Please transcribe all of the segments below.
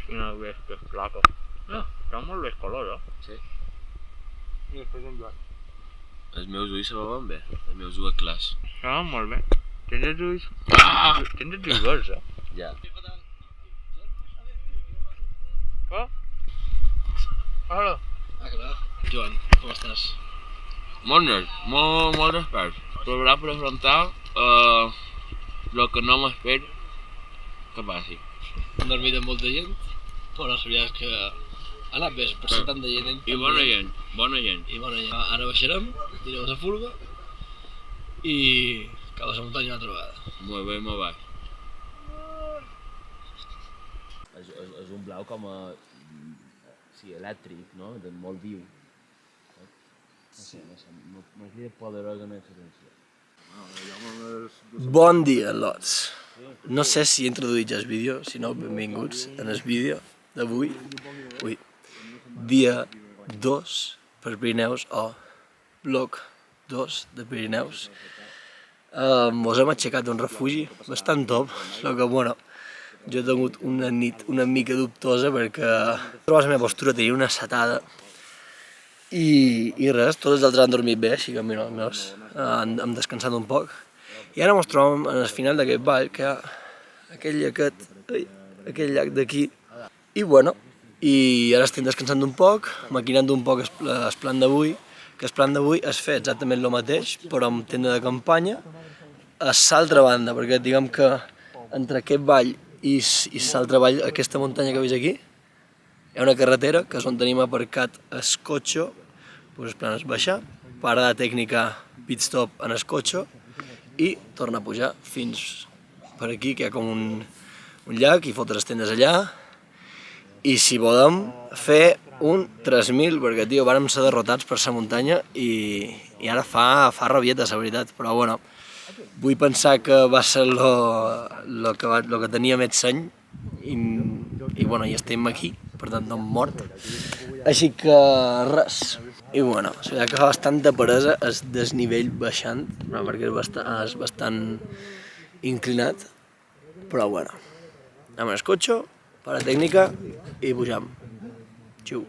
Quina bèstia placa. Està molt bé el color, Sí. I després en Joan. Els meus ulls se veuen bé, els meus ulls clars. Està molt bé. Tens els ulls... Tens els ulls verds, Ja. Hola. Clar. Joan, com estàs? Molt nerd, molt despert. Preparat per afrontar el que no m'espero que passi. Hem dormit amb molta gent, però la veritat és que ha anat bé, per ser tant de gent. I bona gent, bona gent. I bona gent. Ara baixarem, tirem la furga i cap a la muntanya una altra vegada. Molt bé, molt baix. És un blau com a... sí, elèctric, no? Molt viu. No sé, m'hauria de poder organitzar l'atenció. Bon dia, lots. No sé si he introduït ja el vídeo, si no, benvinguts en el vídeo d'avui. Ui, dia 2 per Pirineus, o bloc 2 de Pirineus. Mos hem aixecat d'un refugi bastant top, però que, bueno, jo he tingut una nit una mica dubtosa perquè la meva postura tenia una setada i res, tots els altres han dormit bé, així que mira, almenys hem descansat un poc. I ara ens trobem en el final d'aquest vall, que hi ha aquell llac d'aquí. I bueno, i ara estem descansant un poc, maquinant un poc el plan d'avui, que el plan d'avui és fer exactament el mateix, però amb tenda de campanya, a l'altra banda, perquè diguem que entre aquest vall i l'altre vall, aquesta muntanya que veus aquí, hi ha una carretera que és on tenim aparcat el cotxe, doncs el plan és baixar, parada tècnica pit stop en el cotxe i tornar a pujar fins per aquí, que hi ha com un llac i fotre les tendes allà. I si volem fer un 3.000, perquè tio, vàrem ser derrotats per la muntanya i ara fa rabieta, la veritat, però bueno, vull pensar que va ser lo que tenia més seny i bueno, ja estem aquí, per tant no hem mort. Així que res. I bueno, la veritat que fa bastanta peresa el desnivell baixant, perquè és bastant inclinat, però bueno. Anem al cotxe, para tècnica i pujam. Xiu.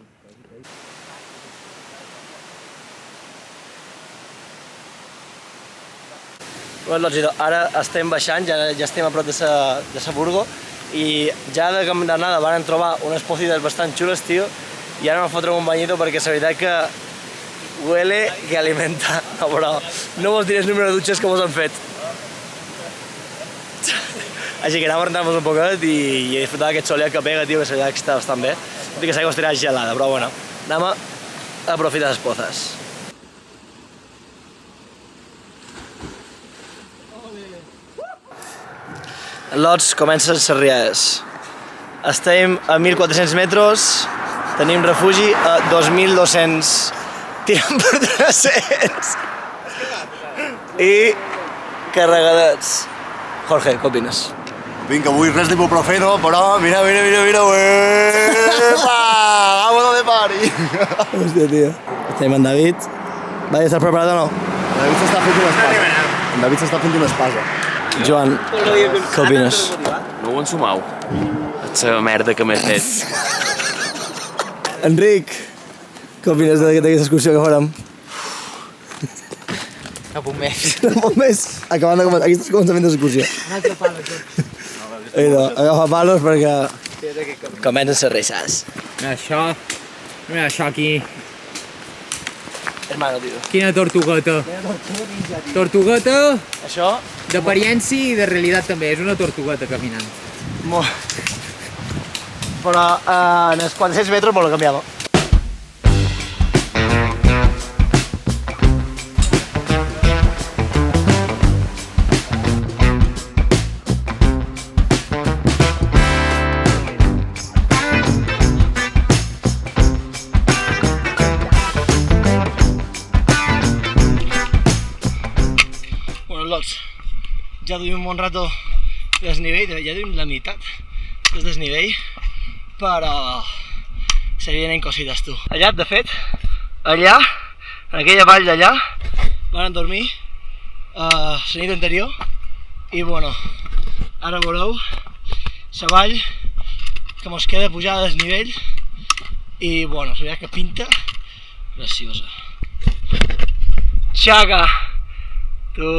Ara estem baixant, ja estem a prop de sa Burgo i ja d'anada van trobar unes pocites bastant xules, tio, i ara me fotrem un banyito perquè la veritat que huele que alimenta. No, però no vos diré el número de dutxes que vos han fet. Així que anem a rentar-nos un poquet i disfrutar d'aquest soleat que pega, tio, que la veritat que està bastant bé. Tot i que l'aigua estarà gelada, però bueno, anem a aprofitar les pozes. Lots, comencen les riades. Estem a 1.400 metres, tenim refugi a 2.200, tirant per 300 i carregadets. Jorge, què opines? Vinga, avui res d'ibuprofeno, però mira, uepa, vámonos de party. Hòstia, tio. Estem amb David. Va, estàs preparat o no? En David s'està fent una espasa. En David s'està fent una espasa. Joan, què opines? No ho ensumau. La merda que m'he fet. Enric, què opines d'aquesta excursió que farem? Cap un mes. Un mes, acabant de començar, aquí estàs començament d'excursió. Un altre pal, això. Agafa palos perquè comencen les reixes. Mira això aquí. Hermano, tio. Quina tortugueta. Tortugueta Això? d'apariència i de realitat també. És una tortugueta caminant. Però en els 400 metres molt canviava. Ja duim un bon rato de desnivell, ja duim la meitat del desnivell, però se vienen cositas, tu. Allà, de fet, allà, en aquella vall d'allà, van dormir la nit anterior i, bueno, ara veureu la vall que mos queda pujar a desnivell i, bueno, la veritat que pinta preciosa. Xaca! Tu!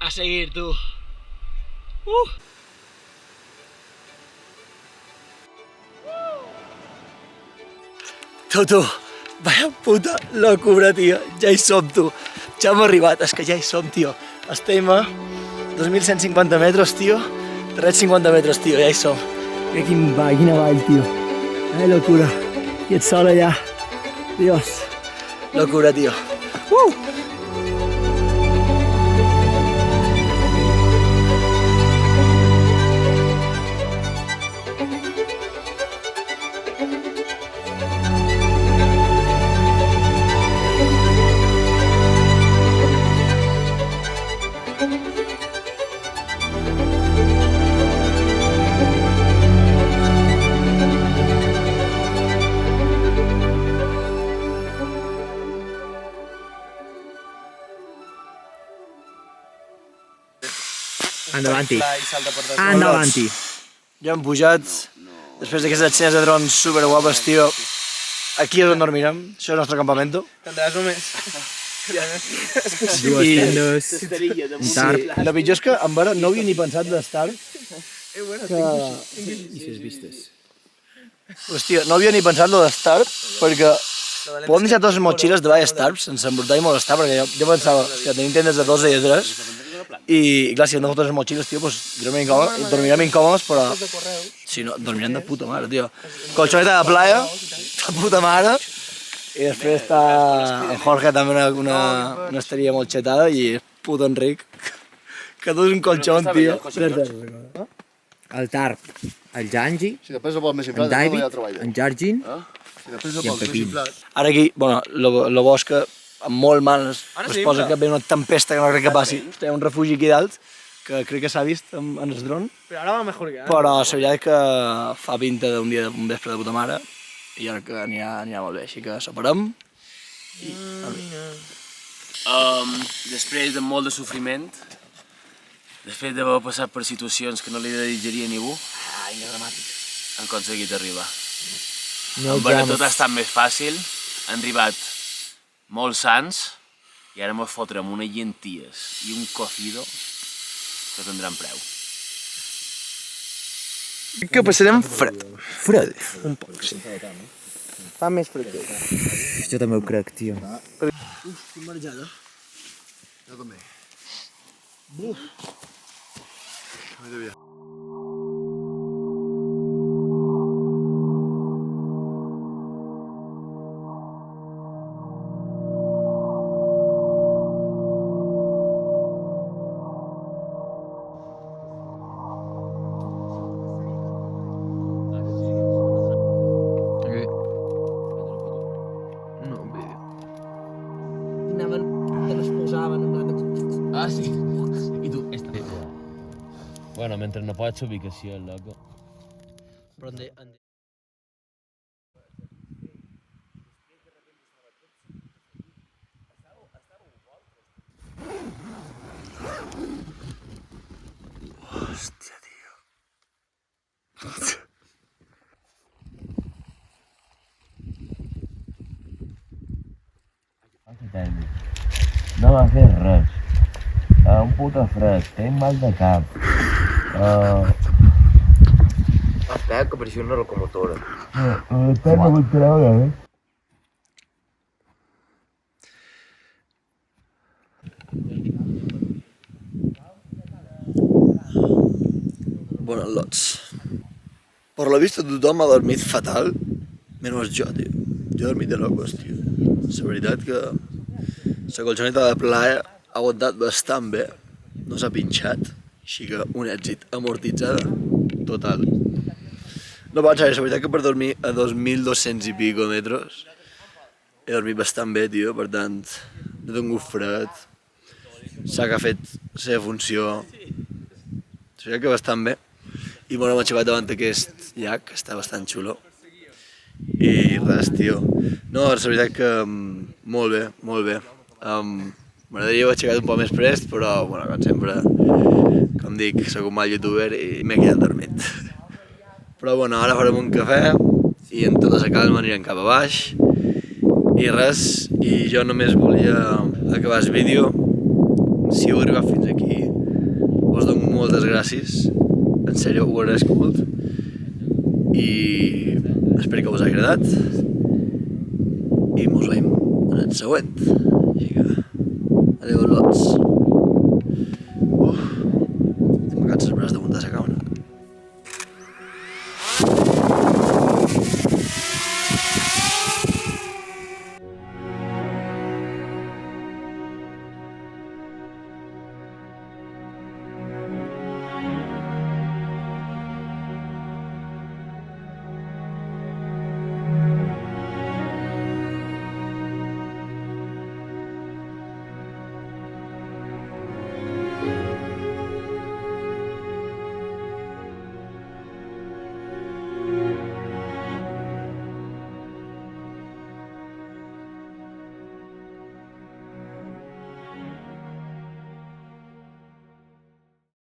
A seguir, tu! Tu, vaya puta locura, tio. Ja hi som, tu. Ja hem arribat, és que ja hi som, tio. Estem a 2.150 metres, tio. 350 metres, tio, ja hi som. Mira quina vall, tio. Locura. I el sol allà. Dios. Locura, tio. Endavanti. Endavanti. Ja hem pujat, després d'aquestes escenes de drons superguapes, tio. Aquí és on dormirem, això és el nostre campamento. Tindràs només. Dues tendes, un tarp. Lo pitjor és que en vera no havia ni pensat d'estar. I ses vistes. Hòstia, no havia ni pensat lo d'estar, perquè podem deixar totes les motxilles de baix estar sense embrutar i molestar, perquè jo pensava que tenim tendes de 2 i de 3, i clar, si hem de fotre les motxilles, tio, doncs dormirem incòmodes, però si no, dormirem de puta mare, tio. Colchoneta de playa, de puta mare, i després està el Jorge també una estaria molt xetada i és puto Enric, que tu és un colxón, tio. El tarp, el Janji, Si després el vol més en inflat, no hi ha David, treball. en Jargin Si després el i en vol més Pepín. inflat. Ara aquí, bueno, lo bo és que amb molt mal es posa que ve una tempesta que no crec que passi. Hi ha un refugi aquí dalt, que crec que s'ha vist en el dron, Però ara va mejor que però la veritat és que fa pinta d'un dia d'un vespre de puta mare i ara que anirà molt bé, així que separem. Després de molt de sofriment, després d'haver passat per situacions que no li desitjaria a ningú, han aconseguit arribar. En vera tot ha estat més fàcil, han arribat molt sants i ara mos fotrem unes llenties i un cocido que tindran preu. Que passarem fred. Fred. Un poc, sí. Fa més fred. Jo també ho crec, tio. Estic marejada. Jo també. Anaven, te les posaven en plan Ah, sí? I tu, esta. Bueno, mentre no pots ubicació, loco. Però hòstia, tio. No m'ha fet res. Un puto fred, tenc mal de cap. Espera, que parecia una locomotora. Està no vull treure, Buenos lots. Per la vista tothom ha dormit fatal, menys jo, tio. Jo he dormit de locos, tio. La veritat que la colxoneta de playa ha aguantat bastant bé, no s'ha pinxat, així que un èxit amortitzada total. No vaig saber, la veritat que per dormir a 2.200 i pico metres he dormit bastant bé, tio, per tant, no he tingut fred, s'ha fet la seva funció, la veritat que bastant bé. I bueno, m'he aixecat davant d'aquest llac, que està bastant xulo. I res, tio. No, la veritat que molt bé, molt bé. M'agradaria haver aixecat un poc més prest, però, bueno, com sempre, Com dic, sóc un mal youtuber i m'he quedat dormit. Però bueno, ara farem un cafè i en tota la calma anirem cap a baix. I res, i jo només volia acabar el vídeo. Si heu arribat fins aquí, us dono moltes gràcies. En sèrio, ho agraeixo molt. I espero que us hagi agradat. I mos veiem en el següent. Vinga.